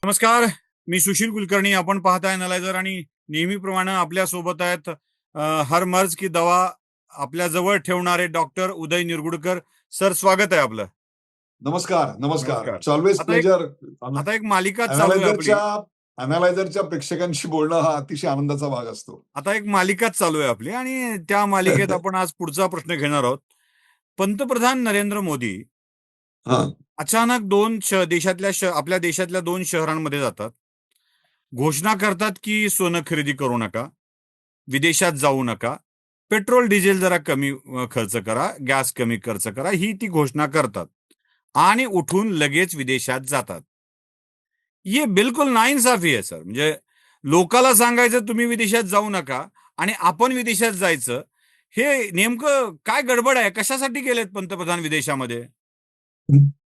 नमस्कार. मी सुशील कुलकर्णी. आपण पाहताय अॅनालायझर आणि नेहमीप्रमाणे आपल्या सोबत आहेत हर मर्ज की दवा आपल्या जवळ ठेवणारे डॉक्टर उदय निरगुडकर. सर, स्वागत आहे आपलं. नमस्कार नमस्कार. नमस्कार. इट्स ऑलवेज आता एक प्लेजर. आता एक मालिका चालू आहे आपली. अॅनालायझरच्या अॅनालायझरच्या प्रेक्षकांशी बोलणं हा अतिशय आनंदाचा भाग असतो. आता एक मालिकाच चालू आहे आपली आणि त्या मालिकेत आपण आज पुढचा प्रश्न घेणार आहोत. पंतप्रधान नरेंद्र मोदी हा अचानक आपल्या देशातल्या 2 शहरांमध्ये जातात. घोषणा करतात की सोनं खरेदी करू नका, विदेशात जाऊ नका, पेट्रोल डिझेल जरा कमी खर्च करा, गॅस कमी खर्च करा, ही ती घोषणा करतात आणि उठून लगेच विदेशात जातात. ये बिलकुल नाइंसाफी आहे सर. म्हणजे लोकाला सांगायचं तुम्ही विदेशात जाऊ नका आणि आपण विदेशात जायचं. हे नेमकं काय गडबड आहे? कशासाठी गेलेत पंतप्रधान विदेशामध्ये?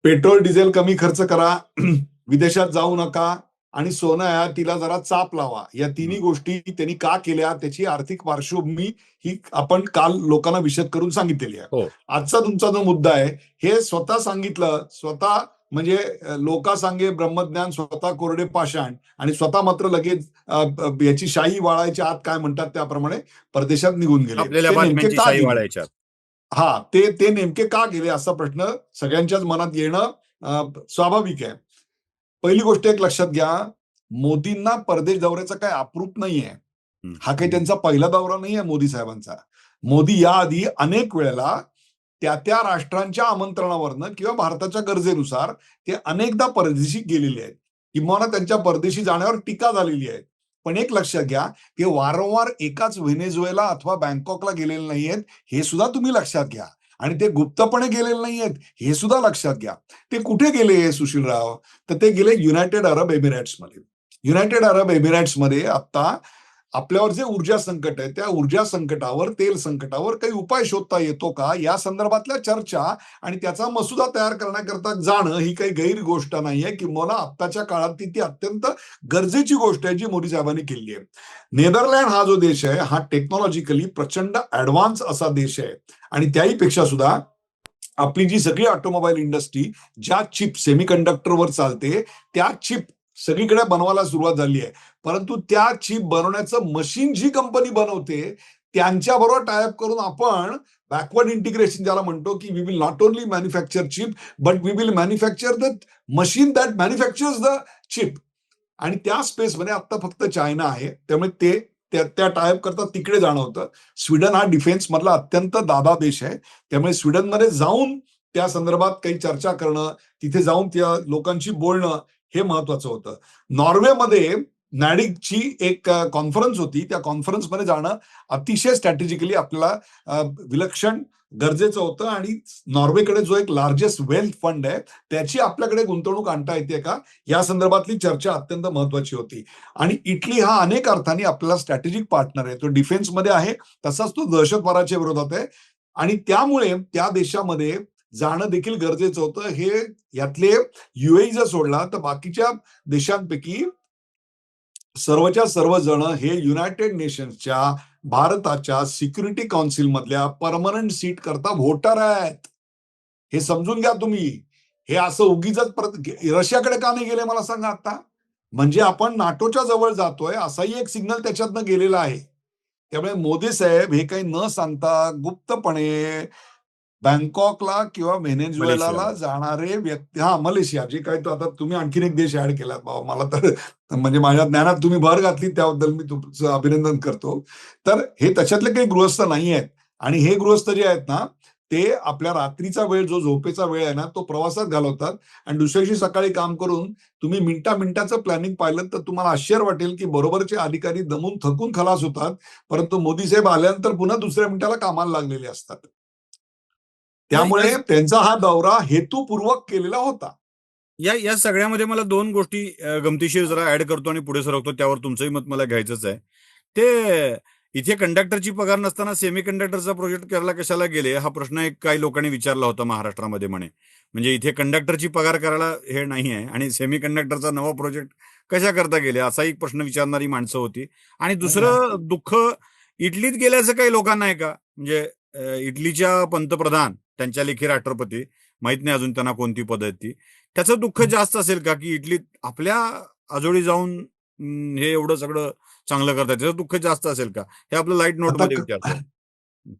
पेट्रोल डिझेल कमी खर्च करा, विदेशात जाऊ नका आणि सोनं आयातीला जरा चाप लावा. या तिन्ही गोष्टी त्यांनी का केल्या त्याची आर्थिक पार्श्वभूमी ही आपण काल लोकांना विशद करून सांगितलेली आहे. हो. आजचा तुमचा जो मुद्दा आहे हे स्वतः सांगितलं, स्वतः म्हणजे लोका सांगे ब्रह्मज्ञान, स्वतः कोरडे पाषाण आणि स्वतः मात्र लगेच याची शाही वाळायच्या आत काय म्हणतात त्याप्रमाणे परदेशात निघून गेले. आपल्याला ते नेमके बातम्यांची का शाई गेले? वाढायच्या. ते नेमके का गेले असा प्रश्न सगळ्यांच्याच मनात येणं स्वाभाविक आहे. पहिली गोष्ट एक लक्षात घ्या, मोदींना परदेश दौऱ्याचा काही अप्रूप नाहीये. हा काही त्यांचा पहिला दौरा नाहीये मोदी साहेबांचा. मोदी याआधी अनेक वेळेला त्या राष्ट्रांच्या आमंत्रणावरनं किंवा भारताच्या गरजेनुसार ते अनेकदा परदेशी गेलेले आहेत. किंवा त्यांच्या परदेशी जाण्यावर टीका झालेली आहे. पण एक लक्षात घ्या, ते वारंवार एकाच व्हेनेझुएला अथवा बँकॉकला गेलेले नाहीयेत, हे सुद्धा तुम्ही लक्षात घ्या. आणि ते गुप्तपणे गेलेले नाहीयेत, हे सुद्धा लक्षात घ्या. ते कुठे गेले सुशीलराव? तर ते गेले युनायटेड अरब एमिरेट्समध्ये. युनायटेड अरब एमिरेट्समध्ये आता आपल्यावर जे ऊर्जा संकट आहे त्या ऊर्जा संकटावर, तेल संकटावर काही उपाय शोधता येतो का, या संदर्भातल्या चर्चा आणि त्याचा मसुदा तयार करण्याकरता जाणं ही काही गैर गोष्ट नाहीये. किंवा आत्ताच्या काळात ती अत्यंत गरजेची गोष्ट आहे जी मोदी साहेबांनी केली आहे. नेदरलँड हा जो देश आहे हा टेक्नॉलॉजिकली प्रचंड ऍडव्हान्स असा देश आहे आणि त्याहीपेक्षा सुद्धा आपली जी सगळी ऑटोमोबाईल इंडस्ट्री ज्या चिप सेमीकंडक्टरवर चालते त्या चिप सगळीकडे बनवायला सुरुवात झाली आहे. परंतु त्या चिप बनवण्याचं मशीन जी कंपनी बनवते त्यांच्याबरोबर टायअप करून आपण बॅकवर्ड इंटिग्रेशन ज्याला म्हणतो की we will not only manufacture chip but we will manufacture the machine that manufactures the chip. आणि त्या स्पेसमध्ये आता फक्त चायना आहे. त्यामुळे ते त्या टायअप करता तिकडे जाणं होतं. स्वीडन हा डिफेन्स मधला अत्यंत दादा देश आहे. त्यामुळे स्वीडनमध्ये जाऊन त्या संदर्भात काही चर्चा करणं, तिथे जाऊन त्या लोकांशी बोलणं हे महत्वाचं होतं. नॉर्वेमध्ये नॅडिकची एक कॉन्फरन्स होती. त्या कॉन्फरन्समध्ये जाणं अतिशय स्ट्रॅटेजिकली आपल्याला विलक्षण गरजेचं होतं आणि नॉर्वेकडे जो एक लार्जेस्ट वेल्थ फंड आहे त्याची आपल्याकडे गुंतवणूक आणता येते का या संदर्भातली चर्चा अत्यंत महत्वाची होती. आणि इटली हा अनेक अर्थाने आपल्याला स्ट्रॅटेजिक पार्टनर आहे. तो डिफेन्समध्ये आहे, तसाच तो दहशतवादाच्या विरोधात आहे आणि त्यामुळे त्या देशामध्ये जाणं देखील गरजेचं होतं. हे यातले युएई जर सोडला तर बाकीच्या देशांपैकी सर्वच्या सर्व जण हे युनायटेड नेशन्सच्या भारताच्या सिक्युरिटी काउन्सिल मधल्या परमनंट सीट करता व्होटर आहेत. हे समजून घ्या तुम्ही. हे असं उगीच रशियाकडे का नाही गेले मला सांगा आता? म्हणजे आपण नाटोच्या जवळ जातोय असाही एक सिग्नल त्याच्यातनं गेलेला आहे. त्यामुळे मोदी साहेब हे काही न सांगता गुप्तपणे बँकॉकला किंवा व्हेनेझुएलाला जाणारे व्यक्ती, मलेशिया, जे काही तो आता तुम्ही आणखीन एक देश ऍड केला बाबा, मला तर म्हणजे माझ्या ज्ञानात तुम्ही भर घातली त्याबद्दल मी तुमचं अभिनंदन करतो. तर हे त्याच्यातले काही गृहस्थ नाही आहेत आणि हे गृहस्थ जे आहेत ना ते आपल्या रात्रीचा वेळ जो झोपेचा वेळ आहे ना तो प्रवासात घालवतात आणि दुसऱ्या दिवशी सकाळी काम करून तुम्ही मिनिटाचं प्लॅनिंग पाहिलं तर तुम्हाला आश्चर्य वाटेल की बरोबरचे अधिकारी दमून थकून खलास होतात, परंतु मोदी साहेब आल्यानंतर पुन्हा दुसऱ्या मिनिटाला कामाला लागलेले असतात. त्यामुळे त्यांचा हा दौरा हेतुपूर्वक केलेला होता. या सगळ्यामध्ये मला 2 गोष्टी गमतीशीर जरा ऍड करतो आणि पुढे सरकतो. त्यावर तुमचंही मत मला घ्यायचंच आहे. ते इथे कंडक्टरची पगार नसताना सेमी कंडक्टरचा प्रोजेक्ट करायला कशाला गेले हा प्रश्न एक काही लोकांनी विचारला होता महाराष्ट्रामध्ये म्हणे. म्हणजे इथे कंडक्टरची पगार करायला हे नाही आहे आणि सेमी कंडक्टरचा नवा प्रोजेक्ट कशा करता गेले असा एक प्रश्न विचारणारी माणसं होती. आणि दुसरं दुःख इटलीत गेल्याचं काही लोकांना आहे का? म्हणजे इटलीच्या पंतप्रधान, त्यांच्या लेखी राष्ट्रपती, माहित नाही अजून त्यांना कोणती पद आहेत ती, त्याचं दुःख जास्त असेल का की इटलीत आपल्या आजोळी जाऊन हे एवढं सगळं चांगलं करतात, त्याचं दुःख जास्त असेल का? हे आपलं लाईट आता नोटमध्ये विचारतोय.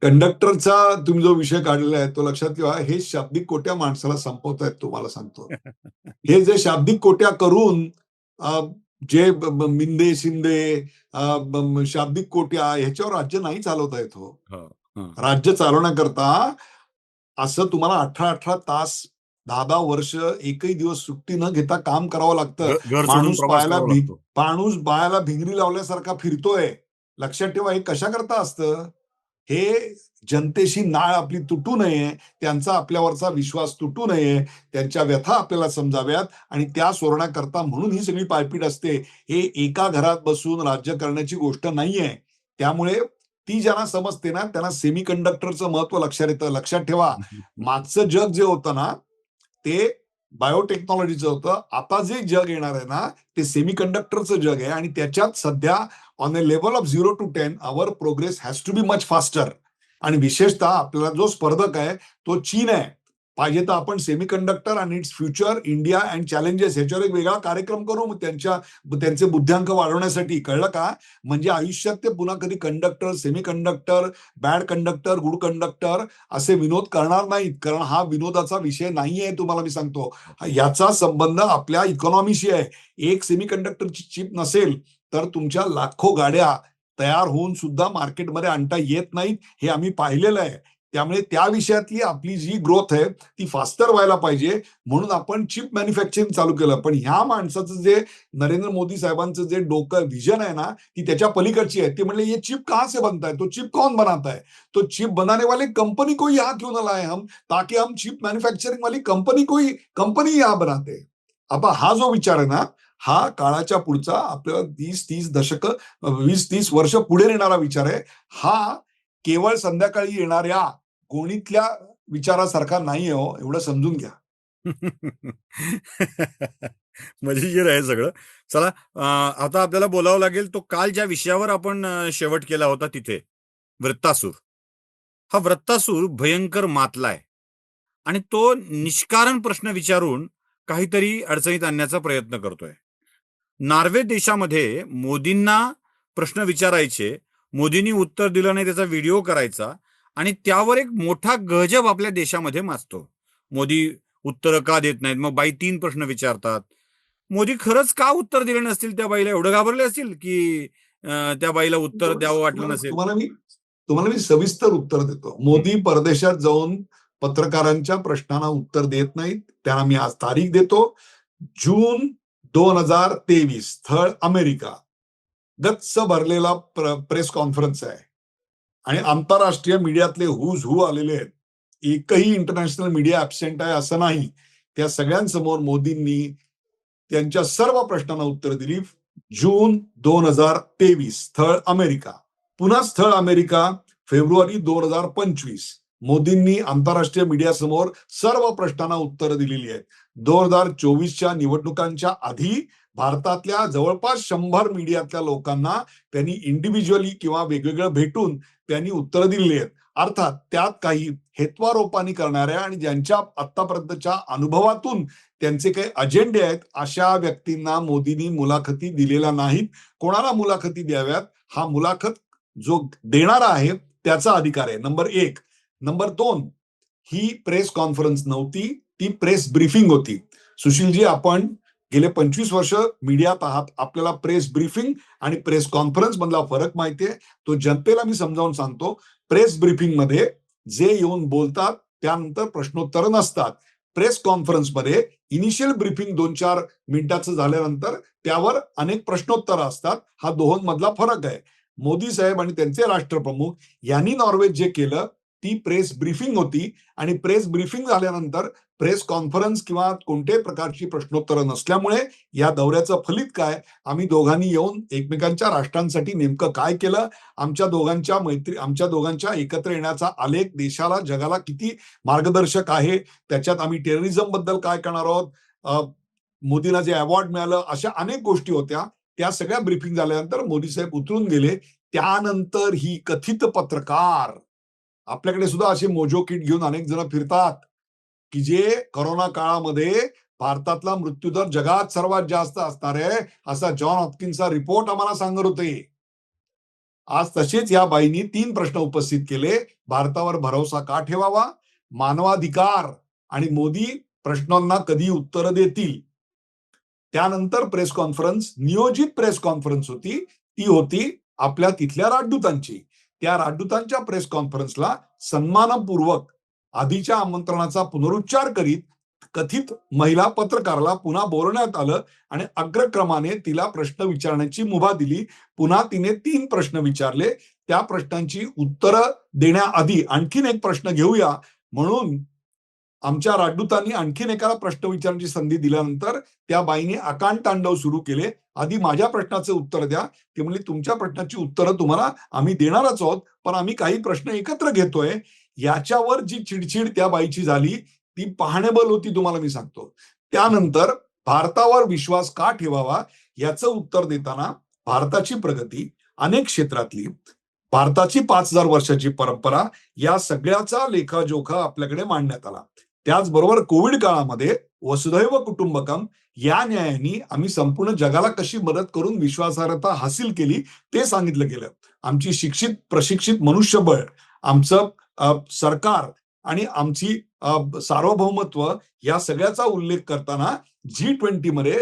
कंडक्टरचा तुम्ही जो विषय काढलेला आहे तो लक्षात ठेवा. हे शाब्दिक कोट्या माणसाला संपवतायत तुम्हाला सांगतो. हे जे शाब्दिक कोट्या करून अ, जे मिंदे शिंदे शाब्दिक कोट्या ह्याच्यावर राज्य नाही चालवता येत हो. हो, हं. राज्य चालवण्याकरता असं तुम्हाला 18-18 तास, 10-10 वर्ष एकही दिवस सुट्टी न घेता काम करावं लागतं. घर सोडून प्रवास करावा लागतो. माणूस बाळाला भिंगरी लावल्यासारखा फिरतोय. लक्षात ठेवा हे कशाकरता असतं? हे जनतेशी नाळ आपली तुटू नये, त्यांचा आपल्यावरचा विश्वास तुटू नये, त्यांच्या व्यथा आपल्याला समजाव्यात आणि त्या सोडवण्याकरता म्हणून ही सगळी पायपीट असते. हे एका घरात बसून राज्य करण्याची गोष्ट नाहीये. त्यामुळे ती ज्यांना समजते ना, त्यांना सेमीकंडक्टरचं महत्त्व लक्षात येतं. लक्षात ठेवा, मागचं जग जे होतं ना, ते बायोटेक्नॉलॉजीचं होतं. आता जे जग येणार आहे ना, ते सेमीकंडक्टरचं जग आहे आणि त्याच्यात सध्या on a level of 0 to 10 our progress has to be much faster. आणि विशेषतः आपल्याला जो स्पर्धक आहे तो चीन आहे. पाहिजे तर आपण सेमीकंडक्टर आणि it's future India and challenges ह्याच्यावर एक वेगळा कार्यक्रम करू मग त्यांचे बुद्ध्यांक वाढवण्यासाठी. कळलं का? म्हणजे आयुष्यात ते पुन्हा कधी conductor, semiconductor, bad conductor, good conductor असे विनोद करणार नाहीत. कारण हा विनोदाचा विषय नाहीये तुम्हाला मी सांगतो. याचा संबंध आपल्या इकॉनॉमीशी आहे. एक सेमीकंडक्टरची चिप नसेल तर तुमच्या लाखो गाड्या तयार होऊन सुद्धा मार्केटमध्ये आणता येत नाहीत. हे आम्ही पाहिलेलं आहे. त्यामुळे त्या विषयातली आपली जी ग्रोथ आहे ती फास्टर व्हायला पाहिजे म्हणून आपण चिप मॅन्युफॅक्चरिंग चालू केलं. पण ह्या माणसाचं जे नरेंद्र मोदी साहेबांचं जे डोकं विजन आहे ना ती त्याच्या पलीकडची आहे. ते म्हणले ये चिप कहाँ से बनता है? तो चिप कौन बनाता है? तो चिप बनाने वाले कंपनी को यहाँ क्यों न लाए हम ताकि हम चिप मैन्युफैक्चरिंग वाली कंपनी यहाँ बनाते हैं. आता हा जो विचार आहे ना हा काळाच्या पुढचा आपल्याला 20-30 दशकं 20-30 वर्ष पुढे नेणारा विचार आहे. हा केवळ संध्याकाळी येणाऱ्या गोणीतल्या विचारासारखा नाहीये हो, एवढं समजून घ्या. मजेशीर आहे सगळं. चला, आता आपल्याला बोलावं लागेल तो काल ज्या विषयावर आपण शेवट केला होता तिथे, वृत्तासूर. हा वृत्तासूर भयंकर मातलाय आणि तो निष्कारण प्रश्न विचारून काहीतरी अडचणीत आणण्याचा प्रयत्न करतोय. नॉर्वे देशामध्ये मोदींना प्रश्न विचारायचे, मोदींनी उत्तर दिलं नाही त्याचा व्हिडिओ करायचा आणि त्यावर एक मोठा गजब आपल्या देशामध्ये माजतो. मोदी उत्तरं का देत नाहीत? मग बाई 3 प्रश्न विचारतात. मोदी खरंच का उत्तर दिले नसतील त्या बाईला? एवढं घाबरले असतील की त्या बाईला उत्तर द्यावं वाटलं तुम्हाला नसेल? तुम्हाला मी तुम्हाला मी सविस्तर उत्तर देतो. मोदी परदेशात जाऊन पत्रकारांच्या प्रश्नांना उत्तर देत नाहीत. त्यांना मी आज तारीख देतो. जून 2023 स्थळ अमेरिका. गच्च भरलेला प्रेस कॉन्फरन्स आहे आणि आंतरराष्ट्रीय मीडियातले हुज हू आलेले आहेत. एकही इंटरनॅशनल मीडिया ऍबसेंट आहे असं नाही. त्या सगळ्यांसमोर मोदींनी त्यांच्या सर्व प्रश्नांना उत्तर दिली. जून 2023 स्थळ अमेरिका. पुन्हा स्थळ अमेरिका फेब्रुवारी 2025. मोदींनी आंतरराष्ट्रीय मीडियासमोर सर्व प्रश्नांना उत्तरं दिलेली आहेत. 2024च्या निवडणुकांच्या आधी भारतातल्या जवळपास 100 मीडियातल्या लोकांना त्यांनी इंडिव्हिज्युअली किंवा वेगवेगळं भेटून त्यांनी उत्तरं दिलेली आहेत. अर्थात त्यात काही हेत्वारोपांनी करणाऱ्या आणि ज्यांच्या आतापर्यंतच्या अनुभवातून त्यांचे काही अजेंडे आहेत अशा व्यक्तींना मोदींनी मुलाखती दिलेल्या नाहीत. कोणाला मुलाखती द्याव्यात हा मुलाखत जो देणारा आहे त्याचा अधिकार आहे. नंबर 1. नंबर 2, ही प्रेस कॉन्फरन्स नव्हती, ती प्रेस ब्रीफिंग होती. सुशीलजी आपण गेले 25 वर्ष मीडियात आहात. आपल्याला प्रेस ब्रीफिंग आणि प्रेस कॉन्फरन्स मधला फरक माहितीये. तो जनतेला मी समजावून सांगतो. प्रेस ब्रीफिंग मध्ये जे येऊन बोलतात त्यानंतर प्रश्नोत्तर नसतात. प्रेस कॉन्फरन्समध्ये इनिशियल ब्रीफिंग 2-4 मिनिटाचं झाल्यानंतर त्यावर अनेक प्रश्नोत्तर असतात. हा दोहोंमधला फरक आहे. मोदी साहेब आणि त्यांचे राष्ट्रप्रमुख यांनी नॉर्वेत जे केलं ती प्रेस ब्रीफिंग होती आणि प्रेस ब्रीफिंग झाल्यानंतर प्रेस कॉन्फरन्स किंवा कोणत्याही प्रकारची प्रश्नोत्तरं नसल्यामुळे या दौऱ्याचं फलित काय? आम्ही दोघांनी येऊन एकमेकांच्या राष्ट्रांसाठी नेमकं काय केलं? आमच्या दोघांच्या एकत्र येण्याचा आलेख देशाला जगाला किती मार्गदर्शक आहे? त्याच्यात आम्ही टेररिझम बद्दल काय करणार आहोत? मोदींना जे अवॉर्ड मिळालं अशा अनेक गोष्टी होत्या. त्या सगळ्या ब्रीफिंग झाल्यानंतर मोदी साहेब उतरून गेले. त्यानंतर ही कथित पत्रकार आपल्याकडे सुद्धा असे मोजो किट घेऊन अनेक जण फिरतात की जे कोरोना काळामध्ये भारतातला मृत्यूदर जगात सर्वात जास्त असणार आहे असा जॉन हॉपकिन्सचा रिपोर्ट आम्हाला सांगत होते. आज तसेच या बाईंनी 3 प्रश्न उपस्थित केले. भारतावर भरोसा का ठेवावा, मानवाधिकार आणि मोदी प्रश्नांना कधी उत्तरं देतील. त्यानंतर प्रेस कॉन्फरन्स, नियोजित प्रेस कॉन्फरन्स होती, ती होती आपल्या तिथल्या राजदूतांची. त्या राजदूतांच्या प्रेस कॉन्फरन्सला सन्मानपूर्वक आधीच्या आमंत्रणाचा पुनरुच्चार करीत कथित महिला पत्रकाराला पुन्हा बोलवण्यात आलं आणि अग्रक्रमाने तिला प्रश्न विचारण्याची मुभा दिली. पुन्हा तिने 3 प्रश्न विचारले. त्या प्रश्नांची उत्तरं देण्याआधी आणखीन एक प्रश्न घेऊया म्हणून आमच्या राजदूतांनी आणखीन एकाला प्रश्न विचारण्याची संधी दिल्यानंतर त्या बाईने आकांडतांडव सुरू केले. आधी माझ्या प्रश्नाचे उत्तर द्या. ती म्हणली तुमच्या प्रश्नाची उत्तरं तुम्हाला आम्ही देणारच आहोत, पण आम्ही काही प्रश्न एकत्र घेतोय. याच्यावर जी चिडचिड त्या बाईची झाली ती पाहणेबल होती, तुम्हाला मी सांगतो. त्यानंतर भारतावर विश्वास का ठेवावा याचं उत्तर देताना भारताची प्रगती, अनेक क्षेत्रातली, भारताची 5,000 वर्षाची परंपरा या सगळ्याचा लेखाजोखा आपल्याकडे मांडण्यात आला. त्याचबरोबर कोविड काळामध्ये वसुधैव कुटुंबकम या न्यायाने आम्ही संपूर्ण जगाला कशी मदत करून विश्वासार्हता हासिल केली ते सांगितलं गेलं. आमची शिक्षित प्रशिक्षित मनुष्यबळ, आमचं सरकार आणि आमची सार्वभौमत्व या सगळ्याचा उल्लेख करताना G20 मध्ये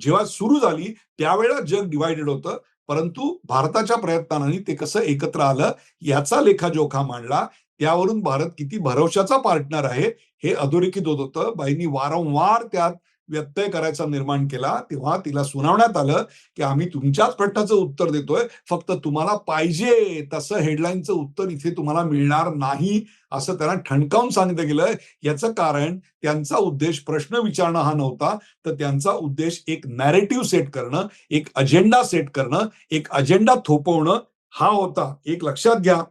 जेव्हा सुरू झाली त्यावेळेला जग डिवायडेड होतं, परंतु भारताच्या प्रयत्नांनी ते कसं एकत्र आलं याचा लेखाजोखा मांडला. त्यावरून भारत किती भरवशाचा पार्टनर आहे हे अधोरेखित होत होतं. बाईंनी वारंवार त्यात व्यत्यय करायचा निर्माण केला. तेव्हा तिला सुनावण्यात आलं की आम्ही तुमच्याच प्रश्नाचं उत्तर देतोय, फक्त तुम्हाला पाहिजे तसं हेडलाईनचं उत्तर इथे तुम्हाला मिळणार नाही असं त्यांना ठणकावून सांगितलं गेलं. याचं कारण त्यांचा उद्देश प्रश्न विचारणं हा नव्हता, तर त्यांचा उद्देश एक नॅरेटिव्ह सेट करणं, एक अजेंडा सेट करणं, एक अजेंडा थोपवणं हा होता. एक लक्षात घ्या,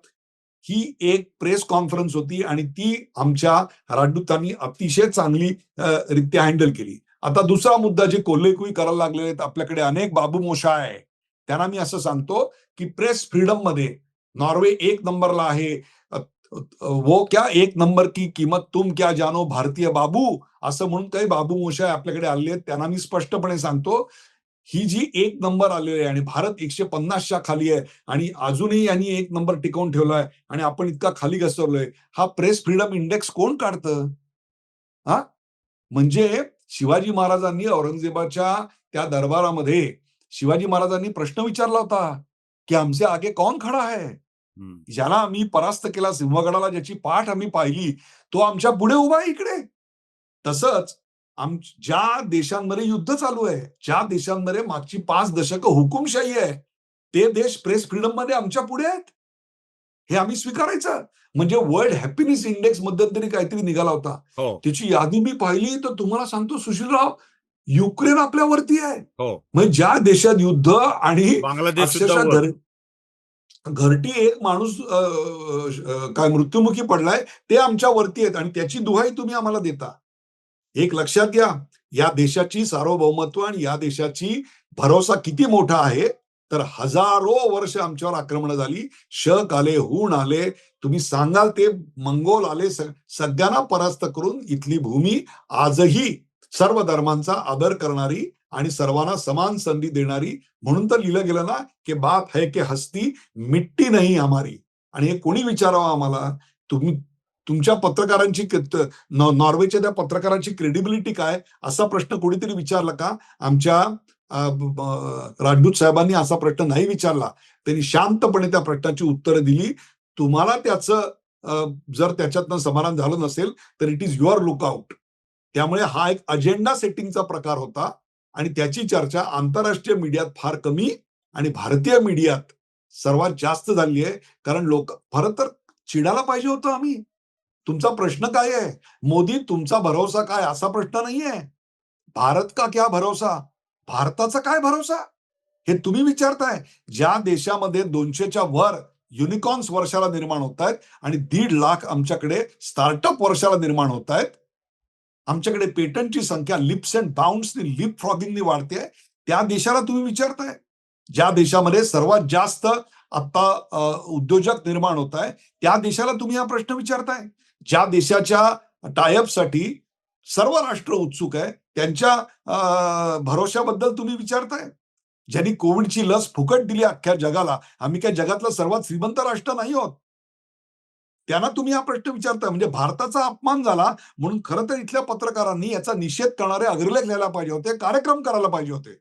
ही एक प्रेस कॉन्फरन्स होती आणि ती आमच्या राजदूतांनी अतिशय चांगली रित्या हँडल केली. आता दुसरा मुद्दा, जे कोल्हेकुई करायला लागलेले आहेत आपल्याकडे अनेक बाबू मोशा आहे, त्यांना मी असं सांगतो की प्रेस फ्रीडम मध्ये नॉर्वे 1 नंबरला आहे. वो क्या 1 नंबर की किंमत तुम क्या जानो भारतीय बाबू, असं म्हणून काही बाबू मोशा आपल्याकडे आले आहेत. त्यांना मी स्पष्टपणे सांगतो, ही जी 1 नंबर आलेली आहे आणि भारत 150च्या खाली आहे आणि अजूनही यांनी 1 नंबर टिकवून ठेवलाय आणि आपण इतका खाली घसरलोय, हा प्रेस फ्रीडम इंडेक्स कोण काढतं? हा, म्हणजे शिवाजी महाराजांनी औरंगजेबाच्या त्या दरबारामध्ये शिवाजी महाराजांनी प्रश्न विचारला होता की हमसे आगे कौन खडा है, ज्याला आम्ही परास्त केला सिंहगडाला, ज्याची पाठ आम्ही पाहिली, तो आमच्या पुढे उभा आहे इकडे. तसंच ज्या देशांमध्ये युद्ध चालू आहे, ज्या देशांमध्ये मागची 5 दशकं हुकुमशाही आहे, ते देश प्रेस फ्रीडम मध्ये आमच्या पुढे आहेत. हे आम्ही स्वीकारायचं. म्हणजे वर्ल्ड हॅपीनेस इंडेक्स मध्यंतरी काहीतरी निघाला होता, त्याची यादी मी पाहिली तर तुम्हाला सांगतो सुशीलराव, युक्रेन आपल्यावरती आहे. म्हणजे ज्या देशात युद्ध आणि अक्षरशः घरटी एक माणूस काय मृत्युमुखी पडलाय ते आमच्या वरती आहेत आणि त्याची दुहाई तुम्ही आम्हाला देता. एक लक्षात घ्या, या देशाची सार्वभौमत्व आणि या देशाची भरोसा किती मोठा आहे, तर हजारो वर्ष आमच्यावर आक्रमण झाली, शक आले, हूण आले, तुम्ही सांगाल ते मंगोल आले, सगळ्यांना परास्त करून इथली भूमी आजही सर्व धर्मांचा आदर करणारी आणि सर्वांना समान संधी देणारी, म्हणून तर लिहिलं गेलं ना की बात है कि हस्ती मिट्टी नाही हमारी. आणि हे कोणी विचारावं आम्हाला? तुम्ही तुमच्या पत्रकारांची, नॉर्वेच्या त्या पत्रकारांची क्रेडिबिलिटी काय, असा प्रश्न कोणीतरी विचारला का? आमच्या राजदूत साहेबांनी असा प्रश्न नाही विचारला. त्यांनी शांतपणे त्या प्रश्नाची उत्तरं दिली. तुम्हाला त्याचं जर त्याच्यातनं समाधान झालं नसेल तर इट इज युअर लुकआउट. त्यामुळे हा एक अजेंडा सेटिंगचा प्रकार होता आणि त्याची चर्चा आंतरराष्ट्रीय मीडियात फार कमी आणि भारतीय मीडियात सर्वात जास्त झाली आहे. कारण लोक खरं तर चिडायला पाहिजे होतं आम्ही. तुमचा प्रश्न काय आहे? मोदी तुमचा भरोसा काय, असा प्रश्न नाहीये. भारत का क्या भरोसा, भारताचा काय भरोसा, हे तुम्ही विचारताय. ज्या देशामध्ये 200च्या वर युनिकॉर्न्स वर्षाला निर्माण होत आहेत आणि 1.5 लाख आमच्याकडे स्टार्टअप वर्षाला निर्माण होत आहेत, आमच्याकडे पेटंटची संख्या लिप्स अँड बाउंड्सनी, लिप फ्रॉगिंगनी वाढते, त्या देशाला तुम्ही विचारताय. ज्या देशामध्ये सर्वात जास्त आता उद्योजक निर्माण होत आहे त्या देशाला तुम्ही हा प्रश्न विचारताय. ज्या देशाच्या टायअपसाठी सर्व राष्ट्र उत्सुक आहे. त्यांच्या भरोश्याबद्दल तुम्ही विचारताय? ज्यांनी कोविडची लस फुकट दिली अख्ख्या जगाला, आम्ही काय जगातलं सर्वात श्रीमंत राष्ट्र नाही आहोत. त्यांना तुम्ही हा प्रश्न विचारताय. म्हणजे भारताचा अपमान झाला म्हणून खरं तर इथल्या पत्रकारांनी याचा निषेध करणारे अग्रलेख लिहायला पाहिजे होते, कार्यक्रम करायला पाहिजे होते.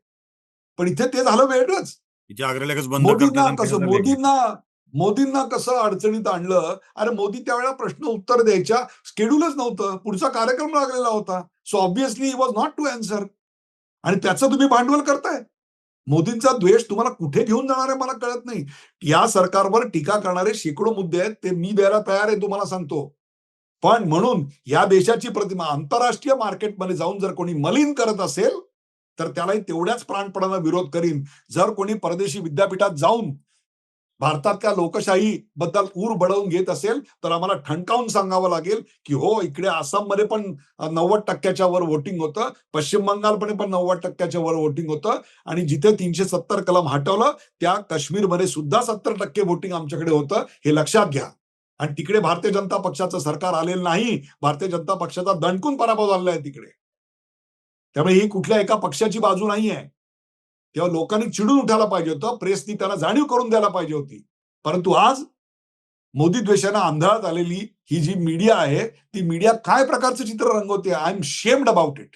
पण इथे ते झालं वेगळंच. इथे अग्रलेखच बंद मोदींना करतात आणि कसं कशाचा लेख लिहितात. मोदींना कसं अडचणीत आणलं. अरे मोदी त्यावेळेला प्रश्न उत्तर द्यायच्या शेड्यूलच नव्हतं. पुढचा कार्यक्रम लागलेला होता. So obviously he was not to answer. आणि त्याचं तुम्ही भांडवल करताय. मोदींचा द्वेष तुम्हाला कुठे घेऊन जाणार आहे मला कळत नाही. या सरकारवर टीका करणारे शेकडो मुद्दे आहेत. ते मी द्यायला तयार आहे तुम्हाला सांगतो. पण म्हणून या देशाची प्रतिमा आंतरराष्ट्रीय मार्केटमध्ये जाऊन जर कोणी मलिन करत असेल, तर त्यालाही तेवढ्याच प्राणपणानं विरोध करीन. जर कोणी परदेशी विद्यापीठात जाऊन भारतातल्या लोकशाही बद्दल ऊर बढवून घेत असेल, तर आम्हाला ठणकावून सांगावं लागेल, की हो इकडे आसाममध्ये पण 90% वर व्होटिंग होतं. पश्चिम बंगालमध्ये पण 90% वर व्होटिंग होतं आणि जिथे 370 कलम हटवलं, त्या काश्मीरमध्ये सुद्धा 70% व्होटिंग आमच्याकडे होतं. हे लक्षात घ्या. आणि तिकडे भारतीय जनता पक्षाचं सरकार आलेलं नाही. भारतीय जनता पक्षाचा दणकून पराभव झालेला आहे तिकडे. त्यामुळे ही कुठल्या एका पक्षाची बाजू नाहीये. तेव्हा लोकांनी चिडून उठायला पाहिजे होतं. प्रेसनी त्यांना जाणीव करून द्यायला पाहिजे होती. परंतु आज मोदी द्वेषानं आंधळात आलेली ही जी मीडिया आहे, ती मीडिया काय प्रकारचं चित्र रंगवते, I am shamed about it.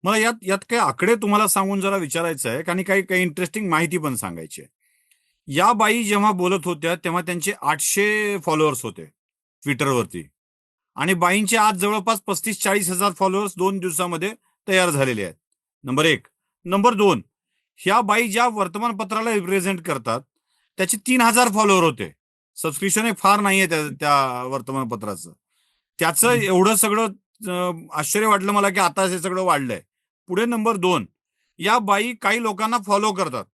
मला यात यात काही आकडे तुम्हाला सांगून जरा विचारायचं आहे आणि काही काही इंटरेस्टिंग माहिती पण सांगायची आहे. या बाई जेव्हा बोलत होत्या तेव्हा त्यांचे 800 फॉलोअर्स होते ट्विटरवरती आणि बाईंचे आज जवळपास 35-40 हजार फॉलोअर्स 2 दिवसामध्ये तयार झालेले आहेत. नंबर 1. नंबर 2, ह्या बाई ज्या वर्तमानपत्राला रिप्रेझेंट करतात त्याचे 3,000 फॉलोअर होते. सबस्क्रिप्शन फार नाहीये त्या वर्तमानपत्राचं. त्याचं एवढं सगळं आश्चर्य वाटलं मला की आता हे सगळं वाढलंय. पुढे नंबर 2, या बाई काही लोकांना फॉलो करतात.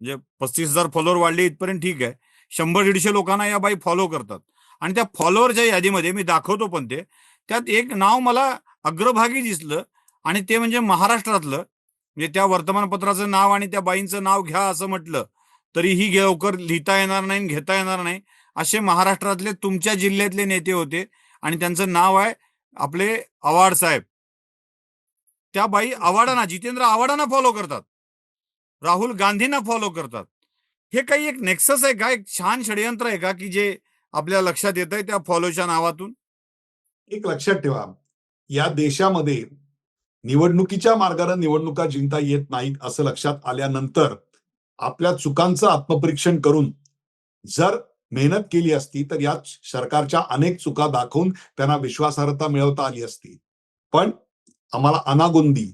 म्हणजे 35,000 फॉलोअर वाढले इथपर्यंत ठीक आहे. 100-150 लोकांना या बाई फॉलो करतात आणि त्या फॉलोअरच्या यादीमध्ये मी दाखवतो पण ते त्यात एक नाव मला अग्रभागी दिसलं आणि ते म्हणजे महाराष्ट्रातलं. म्हणजे त्या वर्तमानपत्राचं नाव आणि त्या बाईंचं नाव घ्या असं म्हटलं तरीही लवकर लिहिता येणार नाही घेता येणार नाही असे महाराष्ट्रातले तुमच्या जिल्ह्यातले नेते होते आणि त्यांचं नाव आहे आपले आव्हाड साहेब. त्या बाई आव्हाडांना जितेंद्र आव्हाडांना फॉलो करतात. राहुल गांधींना फॉलो करतात. हे काही एक नेक्सस आहे का? एक छान षडयंत्र आहे का की जे आपल्या लक्षात येत आहे त्या फॉलोच्या नावातून? एक लक्षात ठेवा, या देशामध्ये निवडणुकीच्या मार्गाने निवडणुका जिंकता येत नाहीत असं लक्षात आल्यानंतर आपल्या चुकांचं आत्मपरीक्षण करून जर मेहनत केली असती तर या सरकारच्या अनेक चुका दाखवून त्यांना विश्वासार्हता मिळवता आली असती. पण आम्हाला अनागोंदी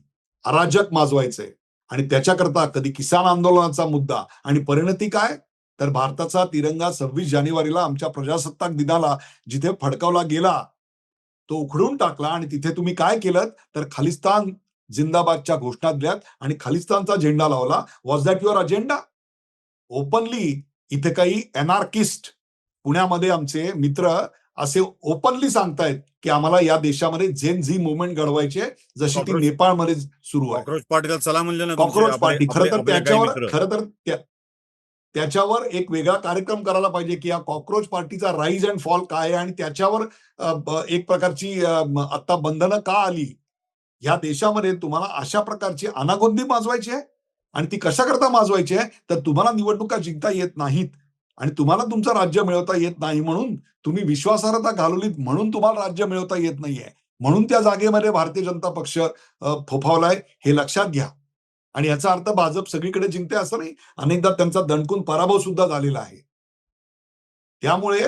अराजक माजवायचंय आणि त्याच्याकरता कधी किसान आंदोलनाचा मुद्दा आणि परिणती काय, तर भारताचा तिरंगा 26 जानेवारीला आमच्या प्रजासत्ताक दिनाला जिथे फडकावला गेला तो उखडून टाकला आणि तिथे तुम्ही काय केलं तर खालिस्तान जिंदाबादच्या घोषणा दिल्यात आणि खालिस्तानचा झेंडा लावला. Was that your agenda? Openly इथे काही अनार्किस्ट पुण्यामध्ये आमचे मित्र असे ओपनली सांगतायत की आम्हाला या देशामध्ये झेन झी मुवमेंट घडवायची आहे जशी ती नेपाळमध्ये सुरू आहे. कॉक्रोच पार्टीला चला म्हणले ना कॉक्रोच पार्टी खरं तर त्याच्यावर मित्र. त्याच्यावर एक वेगळा कार्यक्रम करायला पाहिजे की या कॉक्रोच पार्टीचा राईज अँड फॉल काय आहे आणि त्याच्यावर एक प्रकारची आता बंधनं का आली. या देशामध्ये तुम्हाला अशा प्रकारची अनागोंदी माजवायची आहे आणि ती कशा करता माजवायची आहे तर तुम्हाला निवडणुका जिंकता येत नाहीत आणि तुम्हाला तुमचं राज्य मिळवता येत नाही म्हणून तुम्ही विश्वासार्हता घालवलीत म्हणून तुम्हाला राज्य मिळवता येत नाहीये म्हणून त्या जागेमध्ये भारतीय जनता पक्ष फोफावलाय हे लक्षात घ्या. आणि याचा अर्थ भाजप सगळीकडे जिंकते असं नाही. अनेकदा त्यांचा दणकून पराभव सुद्धा झालेला आहे. त्यामुळे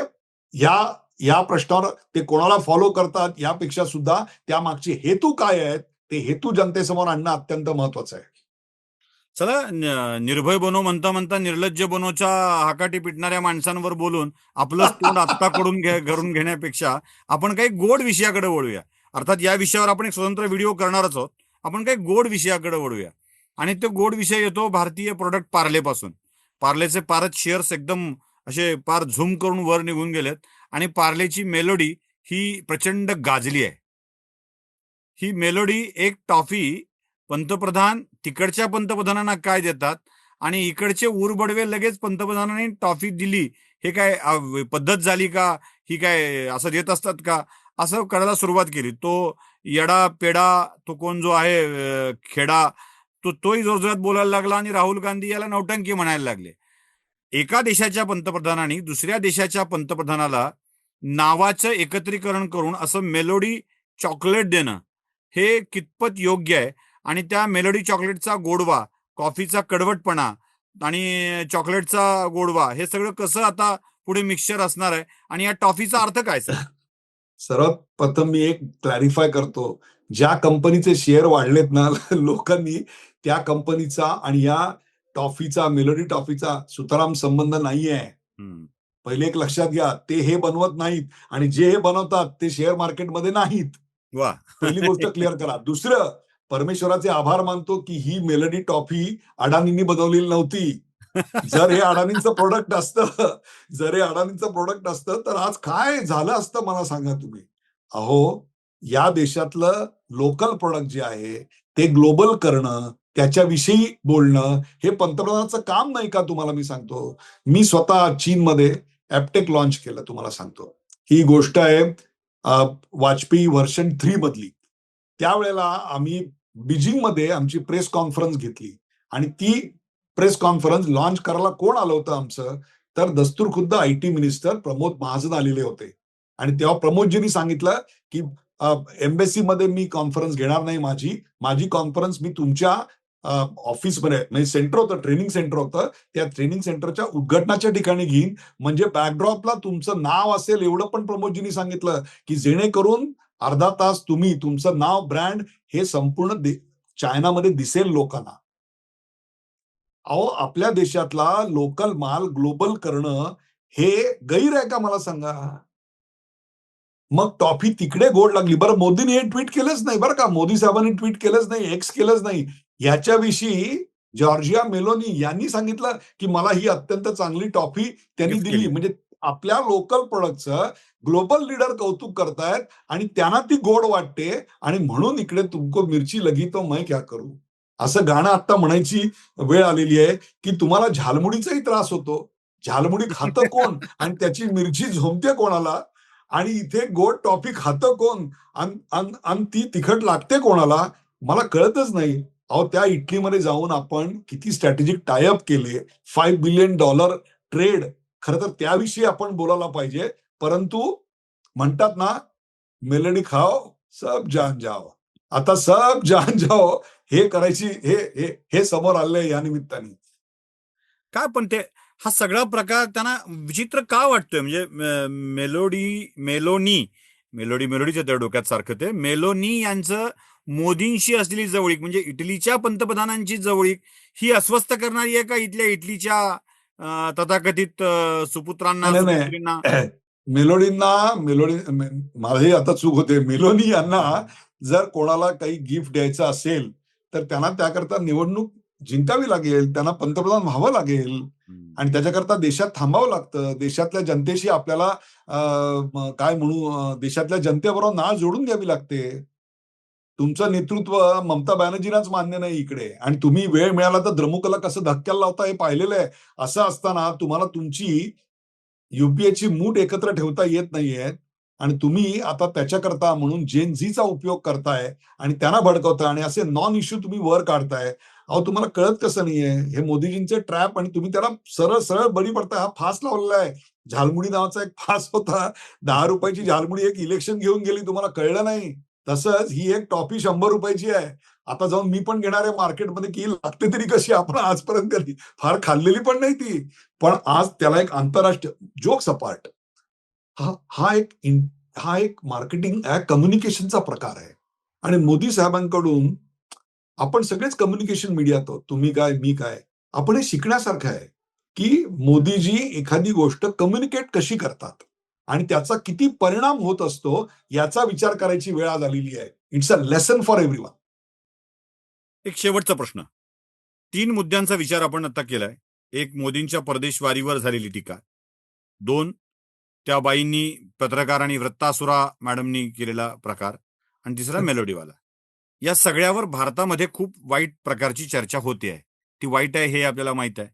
या या प्रश्नावर ते कोणाला फॉलो करतात यापेक्षा सुद्धा त्यामागचे हेतू काय आहेत ते हेतू जनतेसमोर आणणं अत्यंत महत्वाचं आहे. चला निर्भय बनो म्हणता म्हणता निर्लज्ज बनोच्या हाकाटी पिटणाऱ्या माणसांवर बोलून आपलंच तोंड आत्ता करून घेण्यापेक्षा आपण काही गोड विषयाकडे वळूया. अर्थात या विषयावर आपण एक स्वतंत्र व्हिडिओ करणारच आहोत. आपण काही गोड विषयाकडे वळूया आणि तो गोड विषय येतो भारतीय प्रोडक्ट पार्लेपासून. पार्लेचे पारच शेअर्स एकदम असे पार झूम करून वर निघून गेलेत आणि पार्लेची मेलोडी ही प्रचंड गाजली आहे. ही मेलोडी एक टॉफी पंतप्रधान तिकडच्या पंतप्रधानांना काय देतात आणि इकडचे उरबडवे लगेच पंतप्रधानांनी टॉफी दिली. हे काय पद्धत झाली का? ही काय असं देत असतात का? असं करायला सुरुवात केली. तो येडा पेडा तो कोण जो आहे खेडा तोही जोरजोरात बोलायला लागला आणि राहुल गांधी याला नौटंकी म्हणायला लागले. एका देशाच्या पंतप्रधानांनी दुसऱ्या देशाच्या पंतप्रधानाला नावाचं एकत्रीकरण करून असं मेलोडी चॉकलेट देणं हे कितपत योग्य आहे आणि त्या मेलोडी चॉकलेटचा गोडवा, कॉफीचा कडवटपणा आणि चॉकलेटचा गोडवा हे सगळं कसं आता पुढे मिक्सचर असणार आहे आणि या टॉफीचा अर्थ काय सर? सर्वात प्रथम मी एक क्लॅरिफाय करतो. ज्या कंपनीचे शेअर वाढलेत ना लोकांनी त्या कंपनीचा आणि या टॉफीचा, मेलोडी टॉफीचा सुतराम संबंध नाहीये. पहिले एक लक्षात घ्या, ते हे बनवत नाहीत आणि जे हे बनवतात ते शेअर मार्केटमध्ये नाहीत. वा. पहिली गोष्ट क्लिअर करा. दुसरं, परमेश्वराचे आभार मानतो की ही मेलोडी टॉफी अडाणींनी बनवलेली नव्हती. जर हे अडाणींचं प्रोडक्ट असतं, तर आज काय झालं असतं मला सांगा तुम्ही. अहो, या देशातलं लोकल प्रोडक्ट जे आहे ते ग्लोबल करणं, त्याच्याविषयी बोलणं हे पंतप्रधानाचं काम नाही का, तुम्हाला मी सांगतो. मी स्वतः चीनमध्ये ॲपटेक लॉन्च केलं, तुम्हाला सांगतो. ही गोष्ट आहे वाजपेयी व्हर्जन 3 मधली. त्यावेळेला आम्ही बीजिंगमध्ये आमची प्रेस कॉन्फरन्स घेतली आणि ती प्रेस कॉन्फरन्स लॉन्च करायला कोण आलं होतं आमचं, तर दस्तूरखुद्द आयटी मिनिस्टर प्रमोद महाजन आलेले होते. आणि तेव्हा प्रमोदजींनी सांगितलं की एम्बेसीमध्ये मी कॉन्फरन्स घेणार नाही, माझी कॉन्फरन्स मी तुमच्या ऑफिसमध्ये, म्हणजे सेंटर होतं, ट्रेनिंग सेंटर होतं, त्या ट्रेनिंग सेंटरच्या उद्घाटनाच्या ठिकाणी घेईन. म्हणजे बॅकड्रॉपला तुमचं नाव असेल एवढं पण प्रमोदजींनी सांगितलं की जेणेकरून अर्धा तास तुम्ही तुमचं नाव, ब्रँड हे संपूर्ण चायनामध्ये दिसेल लोकांना. अहो, आपल्या देशातला लोकल माल ग्लोबल करणं हे गैर आहे का, मला सांगा. मग टॉफी तिकडे गोड लागली. बरं, मोदींनी हे ट्विट केलंच नाही बरं का, मोदी साहेबांनी ट्विट केलंच नाही, एक्स केलंच नाही. याच्याविषयी जॉर्जिया मेलोनी यांनी सांगितलं की मला ही अत्यंत चांगली टॉफी त्यांनी गिफ्ट दिली. केली. म्हणजे आपल्या लोकल प्रोडक्टचं ग्लोबल लीडर कौतुक करतायत आणि त्यांना ती गोड वाटते आणि म्हणून इकडे तुमको मिरची लगी तो मैं क्या करू, असं गाणं आता म्हणायची वेळ आलेली आहे की तुम्हाला झालमुडीचाही त्रास होतो. झालमुडी खातं कोण आणि त्याची मिरची झोंबते कोणाला आणि इथे गोड टॉफी खातं कोण आणि ती तिखट लागते कोणाला, मला कळतच नाही. अहो, त्या इटलीमध्ये जाऊन आपण किती स्ट्रॅटेजिक टायअप केले, $5 बिलियन ट्रेड. खरं तर त्याविषयी आपण बोलायला पाहिजे. परंतु म्हणतात ना, मेलोडी खाओ सब जान जाओ. आता सब जान जाओ हे करायची हे समोर आलंय या निमित्ताने. काय पण ते हा सगळा प्रकार त्यांना विचित्र का वाटतोय? म्हणजे मेलोडीच्या त्या डोक्यात सारखं ते मेलोनी यांचं मोदींशी असलेली जवळीक, म्हणजे इटलीच्या पंतप्रधानांची जवळीक ही अस्वस्थ करणारी आहे का इटलीच्या तथाकथित सुपुत्रांना, नाही, नाही, सुपुत्रींना? नाही. माझी आता चूक होते. मेलोनी यांना जर कोणाला काही गिफ्ट द्यायचं असेल, तर त्यांना त्याकरता निवडणूक जिंकावी लागेल. त्यांना पंतप्रधान व्हावं लागेल आणि त्याच्याकरता देशात थांबावं लागतं. देशातल्या जनतेशी आपल्याला काय म्हणू, देशातल्या जनतेबरोबर नाळ जोडून घ्यावी लागते. तुमचं नेतृत्व ममता बॅनर्जींनाच मान्य नाही इकडे आणि तुम्ही वेळ मिळाला तर द्रमुकला कसं धक्क्याला लावता हे पाहिलेलं आहे. असं असताना तुम्हाला तुमची युपीएची मूठ एकत्र ठेवता येत नाहीये आणि तुम्ही आता त्याच्याकरता म्हणून जेन झीचा उपयोग करताय आणि त्यांना भडकवताय आणि असे नॉन इश्यू तुम्ही वर काढताय. अहो, तुम्हाला कळत कसं नाहीये हे मोदीजींचे ट्रॅप आणि तुम्ही त्याला सरळ सरळ बळी पडताय. हा फास लावलेला आहे. झालमुडी नावाचा एक फास होता. ₹10 झालमुडी एक इलेक्शन घेऊन गेली, तुम्हाला कळलं नाही. तसंच ही एक टॉफी ₹100 आहे. आता जाऊन मी पण घेणार आहे मार्केटमध्ये की लागते तरी कशी, आपण आजपर्यंत कधी फार खाल्लेली पण नाही ती. पण आज त्याला एक आंतरराष्ट्रीय, जोक्स अपार्ट, हा हा एक हा एक मार्केटिंग कम्युनिकेशनचा प्रकार आहे आणि मोदी साहेबांकडून आपण सगळेच कम्युनिकेशन मीडियात आहोत. तुम्ही काय, मी काय. आपण हे शिकण्यासारखं आहे की मोदीजी एखादी गोष्ट कम्युनिकेट कशी करतात आणि त्याचा किती परिणाम होत असतो याचा विचार करायची वेळ आज आलेली आहे. It's a lesson for everyone. एक शेवटचा प्रश्न. 3 मुद्द्यांचा विचार आपण आता केलाय. एक, मोदींच्या परदेशवारीवर झालेली टीका. 2, त्या बाईंनी, पत्रकार आणि वृत्तासुरा मॅडमनी केलेला प्रकार. आणि तिसरा मेलोडीवाला. या सगळ्यावर भारतामध्ये खूप वाईट प्रकारची चर्चा होते आहे. ती वाईट आहे हे आपल्याला माहित आहे.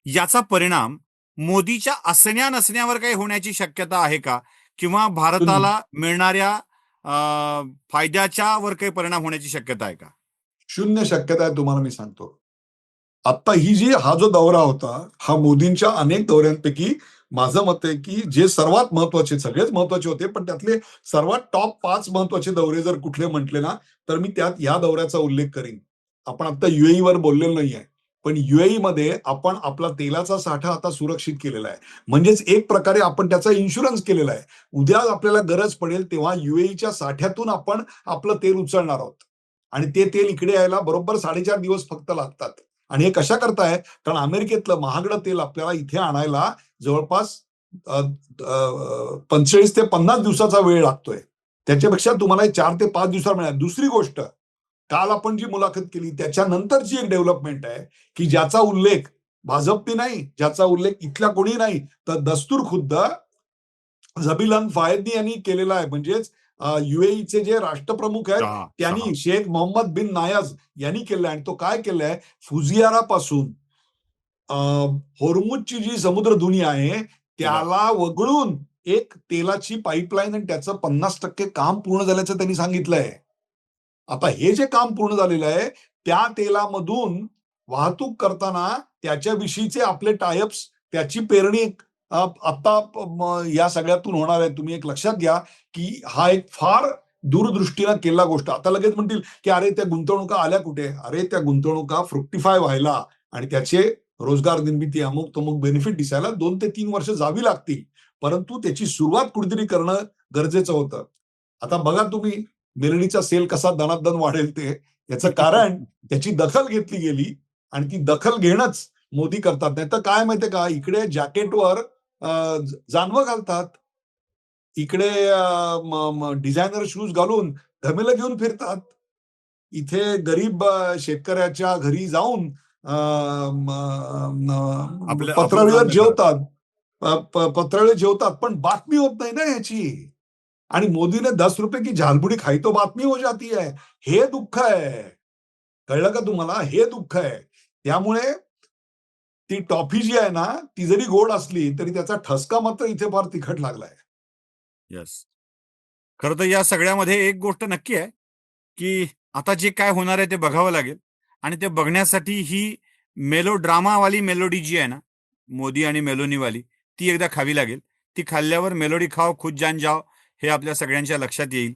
याचा परिणाम मोदीच्या असण्या नसण्यावर काही होण्याची शक्यता आहे का? किंवा भारताला मिळणाऱ्या फायद्याच्या वर काही परिणाम होण्याची शक्यता आहे का? शून्य शक्यता आहे, तुम्हाला मी सांगतो. आता हा जो दौरा होता, हा मोदींच्या अनेक दौऱ्यांपैकी माझं मत आहे की जे सर्वात महत्वाचे, सगळेच महत्वाचे होते, पण त्यातले सर्वात टॉप 5 महत्वाचे दौरे जर कुठले म्हटले ना, तर मी त्यात या दौऱ्याचा उल्लेख करीन. आपण आता UAE वर बोललेलो नाहीये, पण UAE मध्ये आपण आपला तेलाचा साठा आता सुरक्षित केलेला आहे. म्हणजेच एक प्रकारे आपण त्याचा इन्शुरन्स केलेला आहे. उद्या आपल्याला गरज पडेल तेव्हा UAEच्या साठ्यातून आपण आपलं तेल उचलणार आहोत. आणि ते तेल इकडे यायला बरोबर 4.5 दिवस फक्त लागतात. आणि हे कशा करताय? कारण अमेरिकेतलं महागडं तेल आपल्याला इथे आणायला जवळपास 45 ते 50 दिवसाचा वेळ लागतोय. त्याच्यापेक्षा तुम्हाला 4 ते 5 दिवसात मिळेल. दुसरी गोष्ट, काल आपण जी मुलाखत केली त्याच्यानंतरची एक डेव्हलपमेंट आहे की ज्याचा उल्लेख भाजपने नाही, ज्याचा उल्लेख इथल्या कोणी नाही, तर दस्तूर खुद्द झबिलन फायदी यांनी केलेला आहे. म्हणजेच UAEचे जे राष्ट्रप्रमुख आहेत त्यांनी शेख मोहम्मद बिन नायज यांनी केलंय. आणि तो काय केलाय? फुजियारापासून होर्मुझची जी समुद्र दुनिया आहे त्याला वगळून एक तेलाची पाईपलाईन, आणि त्याचं 50% काम पूर्ण झाल्याचं त्यांनी सांगितलंय. आता हे जे काम पूर्ण झालेलं आहे त्या तेलामधून वाहतूक करताना त्याच्याविषयीचे आपले टायअप्स, त्याची पेरणी आता या सगळ्यातून होणार आहे. तुम्ही एक लक्षात घ्या की हा एक फार दूरदृष्टीनं केलेला गोष्ट. आता लगेच म्हणतील की अरे त्या गुंतवणुका आल्या कुठे? अरे त्या गुंतवणुका फ्रुक्टिफाय व्हायला आणि त्याचे रोजगार निर्मिती, अमुक तमुक बेनिफिट दिसायला 2 ते 3 वर्ष जावी लागतील. परंतु त्याची सुरुवात कुठेतरी करणं गरजेचं होतं. आता बघा तुम्ही मेलडीचा सेल कसा दणादण वाढेल ते. याचं कारण त्याची दखल घेतली गेली आणि ती दखल घेणंच मोदी करतात. नाही तर काय माहितीये का, इकडे जॅकेटवर जानवं घालतात, इकडे डिझायनर शूज घालून घमेलं घेऊन फिरतात. इथे गरीब शेतकऱ्याच्या घरी जाऊन पत्रावळीवर जेवतात, पत्रावळी जेवतात, पण बातमी होत नाही ना याची. आणि मोदीने 10 रुपये की झालबुडी खाई तो बातमी हो जाती है. हे दुःख आहे. कळलं का तुम्हाला? हे दुःख आहे. त्यामुळे ती टॉफी जी आहे ना, ती जरी गोड असली तरी त्याचा ठसका मात्र इथे फार तिखट लागलाय. येस. खरं तर या सगळ्यामध्ये एक गोष्ट नक्की आहे की आता जे काय होणार आहे ते बघावं लागेल. आणि ते बघण्यासाठी ही ड्रामावाली मेलोडी जी आहे ना, मोदी आणि मेलोनीवाली, ती एकदा खावी लागेल. ती खाल्ल्यावर मेलोडी खाओ खुद जान जाओ हे आपल्या सगळ्यांच्या लक्षात येईल.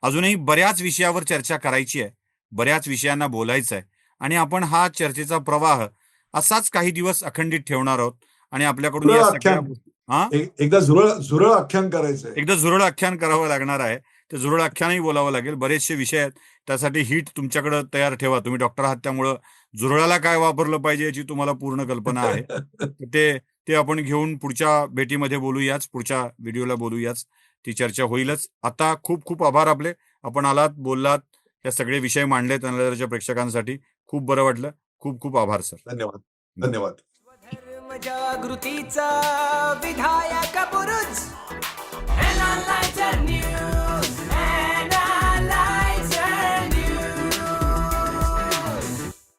अजूनही बऱ्याच विषयावर चर्चा करायची आहे, बऱ्याच विषयांना बोलायचं आहे. आणि आपण हा चर्चेचा प्रवाह असाच काही दिवस अखंडित ठेवणार आहोत. आणि आपल्याकडून या सगळ्या एकदा झुरळ आख्यान करायचंय. एकदा झुरळ आख्यान करावं लागणार आहे. ते झुरळ आख्यानही बोलावं लागेल. बरेचसे विषय आहेत. त्यासाठी हिट तुमच्याकडे तयार ठेवा. तुम्ही डॉक्टर आहात त्यामुळं झुरळाला काय वापरलं पाहिजे याची तुम्हाला पूर्ण कल्पना आहे. ते ते आपण घेऊन पुढच्या भेटीमध्ये बोलूयाच, पुढच्या व्हिडिओला बोलूयाच. ती चर्चा होईलच. आता खूप खूप आभार आपले. आपण आलात, बोललात, हे सगळे विषय मांडलेत अनलाईव्हच्या प्रेक्षकांसाठी. खूप बरं वाटलं. खूप खूप आभार सर. धन्यवाद. धन्यवाद. जागृतीचा विधायक